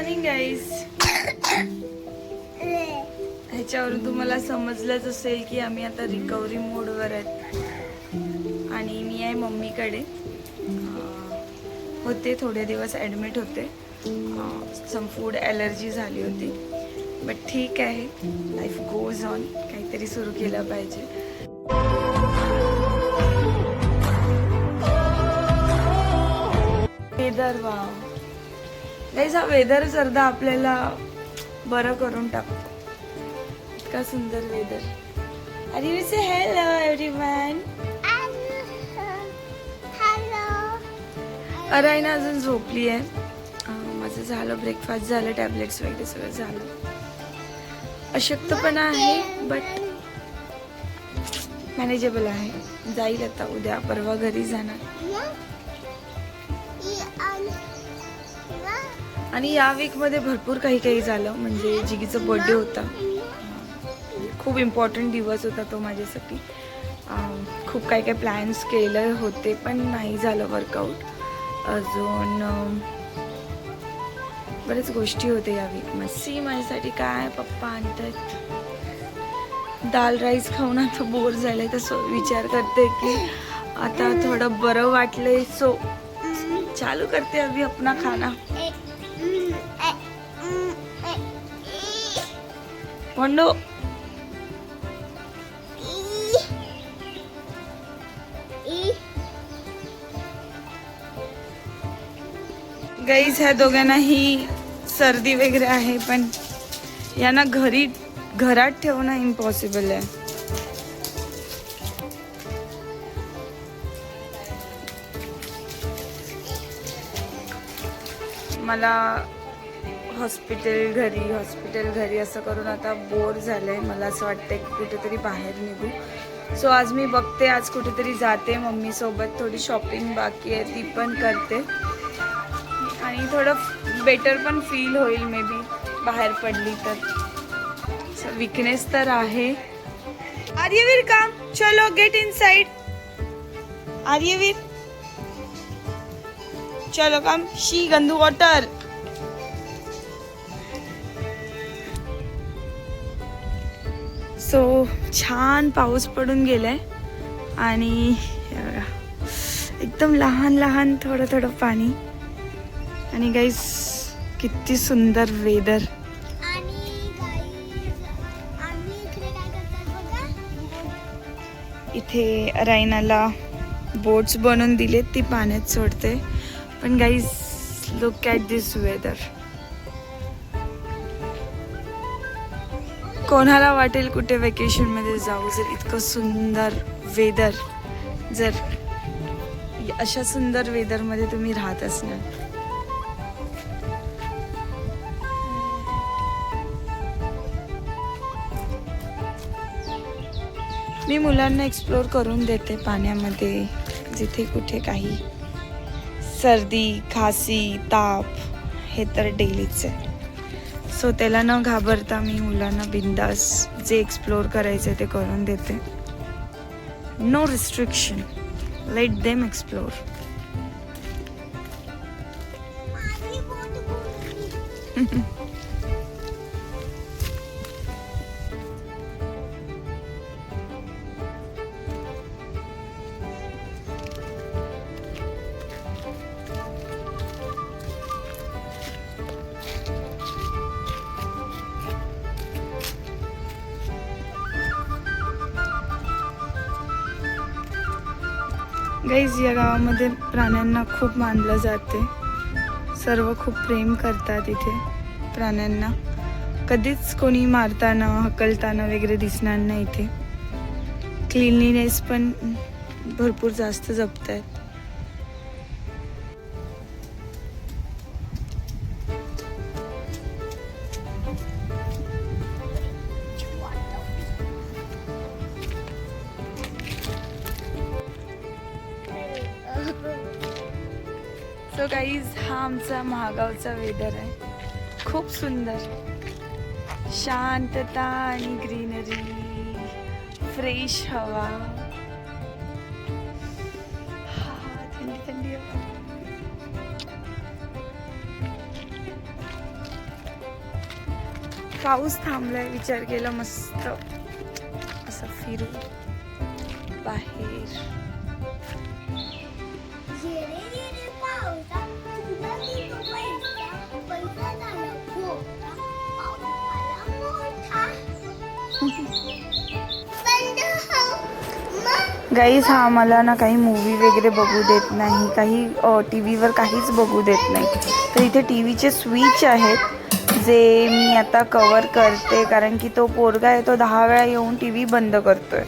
Morning guys. ह्याच्यावरून तुम्हाला समजलंच असेल की आम्ही आता रिकव्हरी मोडवर आहेत आणि मी आहे मम्मीकडे. होते थोडे दिवस ॲडमिट होते, सम फूड ॲलर्जी झाली होती, बट ठीक आहे, लाईफ गोज ऑन. काहीतरी सुरू केलं पाहिजे. वेदर वा गाईज, हा वेदर अर्धा आपल्याला बरं करून टाकतो. इतका सुंदर वेदर. अरे यू से हेलो एव्हरीवन. अरायना अजून झोपली आहे. माझं झालं, ब्रेकफास्ट झालं, टॅबलेट्स वगैरे सगळं झालं. अशक्तपणा आहे बट मॅनेजेबल आहे. जाईल आता, उद्या परवा घरी जाणार. आणि या वीकमध्ये भरपूर काही काही झालं. म्हणजे जिगीचा बर्थडे होता, खूप इम्पॉर्टंट दिवस होता तो माझ्यासाठी. खूप काही काही प्लॅन्स केले होते पण नाही झालं वर्कआउट. अजून बरेच गोष्टी होते या वीकमध्ये. माझ्यासाठी काय पप्पा आणतात. दाल राईस खाऊन आता बोर झालंय, तर विचार करते की आता थोडं बरं वाटलंय, सो चालू करते अभी अपना खाना. वंडो गाईज, ह्या दोघांनाही सर्दी वगैरे आहे, पण यांना घरात ठेवणं इम्पॉसिबल आहे. मला हॉस्पिटल घरी असं करून आता बोर झालंय. मला असं वाटतंय की कुठेतरी बाहेर निघू. सो आज मी बघते, आज कुठेतरी जाते मम्मी सोबत. थोडी शॉपिंग बाकी आहे, ती पण करते आणि थोडं बेटर पण फील होईल मे बी बाहेर पडली तर. विकनेस तर आहे. आर्यवीर काम, चलो गेट इनसाइड. आर्यवीर चलो काम. शी गंदू वॉटर. सो छान पाऊस पडून गेलाय आणि एकदम लहान लहान थोडं थोडं पाणी. आणि गाईस, किती सुंदर वेदर. इथे रायनाला बोट्स बनवून दिलेत, ती पाण्यात सोडते. पण guys, look at this weather. कोणाला वाटेल कुठे वेकेशनमध्ये जाऊ जर इतकं सुंदर वेदर, जर अशा सुंदर वेदरमध्ये तुम्ही राहत असणार. मी मुलांना एक्सप्लोर करून देते पाण्यामध्ये, जिथे कुठे काही सर्दी, खासी, ताप हे तर डेलीच आहे. सो त्याला न घाबरता मी मुलांना बिंदास जे एक्सप्लोर करायचे ते करून देते. No restriction, let them explore. Guys, या गावामध्ये प्राण्यांना खूप मानलं जाते. सर्व खूप प्रेम करतात इथे प्राण्यांना. कधीच कोणी मारताना, हकलताना वगैरे दिसणार नाही इथे. क्लीनलीनेस पण भरपूर जास्त जपतात. सो गाईज, हा आमचा महागावचा वेदर आहे. खूप सुंदर, शांतता आणि ग्रीनरी, फ्रेश हवा. थंडी थंडी हवा. पाऊस थांबलाय, विचार केला मस्त असं फिरू बाहेर. गाईज हा मला ना काही मूवी वगैरे बघू देत नाही, काही टी व्हीवर काहीच बघू देत नाही. तर इथे टी व्हीचे स्विच आहेत जे मी आता कवर करते, कारण की तो पोरगा आहे तो 10 वेळा येऊन टी व्ही बंद करतोय.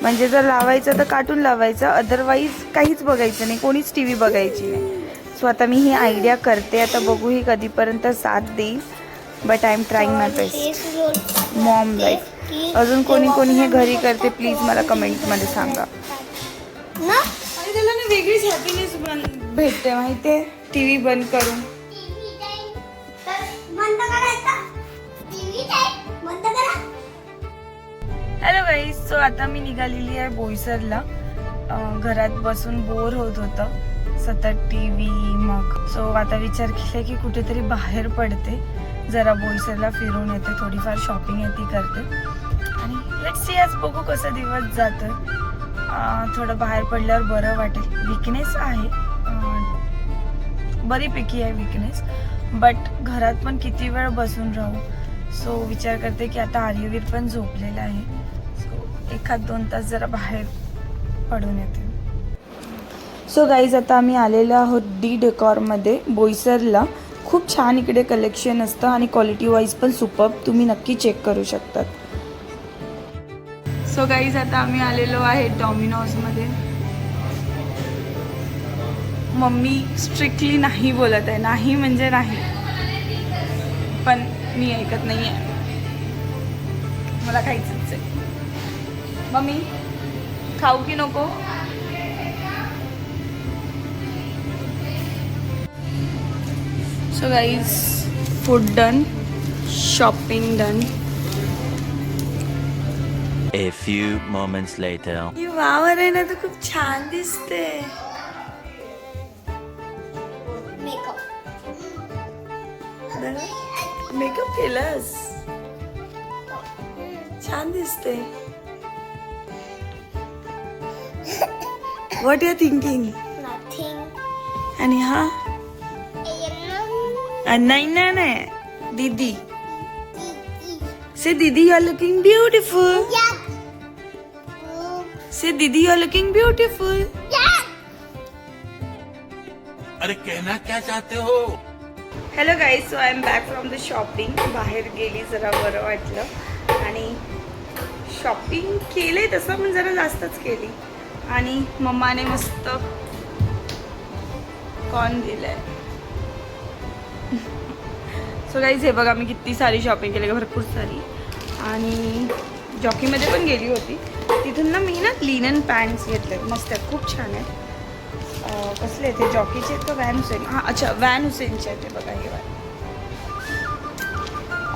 म्हणजे जर लावायचं तर कार्टून लावायचं, अदरवाईज काहीच बघायचं नाही, कोणीच टी व्ही बघायची नाही. सो आता मी ही आयडिया करते, आता बघू ही कधीपर्यंत साथ देईल. But I am trying my best. Maugham life. अजून कोणी कोणी हे घरी करते प्लीज मला कमेंटमध्ये सांगा. आणि त्याला ना वेगळीच हॅपीनेस भेटते माहिती, टी व्ही बंद करून. हॅलो गाईज, सो आता मी निघालेली आहे बोईसरला. घरात बसून बोर होत होतं सतत टी व्ही. मग सो आता विचार केला की कुठेतरी बाहेर पडते, जरा बोईसरला फिरून येते, थोडीफार शॉपिंग आहे ती करते. आणि लेट्स सी आज बघू कसा दिवस जातोय. थोडं बाहेर पडल्यावर बरं वाटेल. विकनेस आहे, बरीपैकी आहे विकनेस, बट घरात पण किती वेळ बसून राहू. सो विचार करते की आता आर्यवीर पण झोपलेला आहे, सो 1-2 तास जरा बाहेर पडून येते. सो गाईज आता आम्ही आलेलो आहोत डी डेकॉरमध्ये बोईसरला. खूप छान इकडे कलेक्शन असतं आणि क्वालिटी वाईज पण सुपर्ब, तुम्ही नक्की चेक करू शकतात. सो गाईज आता आम्ही आलेलो आहे डॉमिनोजमध्ये. मम्मी स्ट्रिक्टली नाही बोलत आहे, नाही म्हणजे नाही, पण मी ऐकत नाही आहे, मला खायचंच आहे. मम्मी खाऊ की नको? So guys food done, shopping done. A few moments later. ही वावर आहे ना, तर खूप छान दिसते. मेकअप केलंस, छान दिसते. What you thinking? आणि हा नाही नाही नाही, दीदी. Say Didi, you are looking beautiful. Say Didi, you are looking beautiful. अरे कहना क्या चाहते हो? Hello guys, so I am back from the shopping. बाहेर गेली, जरा बरं वाटलं आणि शॉपिंग केले तसं, पण जरा जास्तच केली. आणि मम्माने मस्त कॉर्न दिलंय. सो गाईज हे बघा, मी किती सारी शॉपिंग केली, भरपूर सारी. आणि जॉकीमध्ये पण गेली होती, तिथून ना मी ना लिनन पॅन्ट्स घेतले, मस्त आहेत, खूप छान आहेत. कसले ते जॉकीचे आहेत का व्हॅन हुसेन? हां अच्छा, व्हॅन हुसेनचे आहेत ते बघा. हे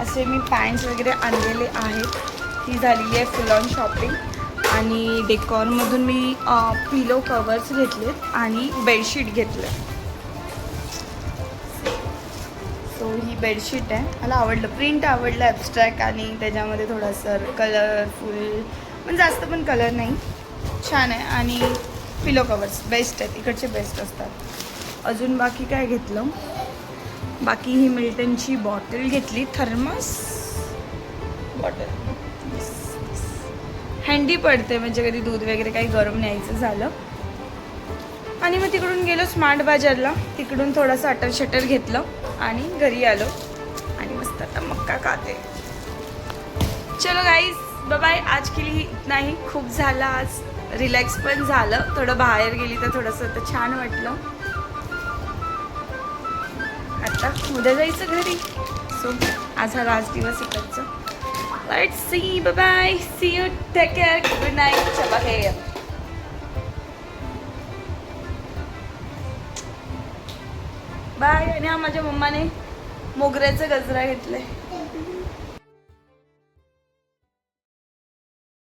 असे मी पॅन्ट्स वगैरे आणलेले आहेत. ही झालेली आहे फुल ऑन शॉपिंग. आणि डेकॉरमधून मी पिलो कवर्स घेतलेत आणि बेडशीट घेतलं. सो ही बेडशीट आहे, मला आवडलं, प्रिंट आवडलं, ॲब्स्ट्रॅक्ट आणि त्याच्यामध्ये थोडंसं कलरफुल, पण जास्त पण कलर नाही, छान आहे. आणि पिलो कवर्स बेस्ट आहेत, इकडचे बेस्ट असतात. अजून बाकी काय घेतलं? बाकी ही मिल्टनची बॉटल घेतली, थर्मस बॉटल, हँडी पडते म्हणजे कधी दूध वगैरे काही गरम न्यायचं झालं. आणि मग तिकडून गेलो स्मार्ट बाजारला, तिकडून थोडंसं अटर शटर घेतलं आणि घरी आलो आणि मस्त आता मक्का खाते. चलो गाईज, बाय बाय. आज के लिए इतना ही, खूप झालं आज, रिलॅक्स पण झालं, थोडं बाहेर गेली तर थोडंसं तर छान वाटलं. आता उद्या जायचं घरी. सो आज हा लास्ट दिवस इकडचं. Let's see, bye bye, see you, take care, good night, चला हे बाय. आणि हा माझ्या मम्माने मोगऱ्याचा गजरा घेतलाय.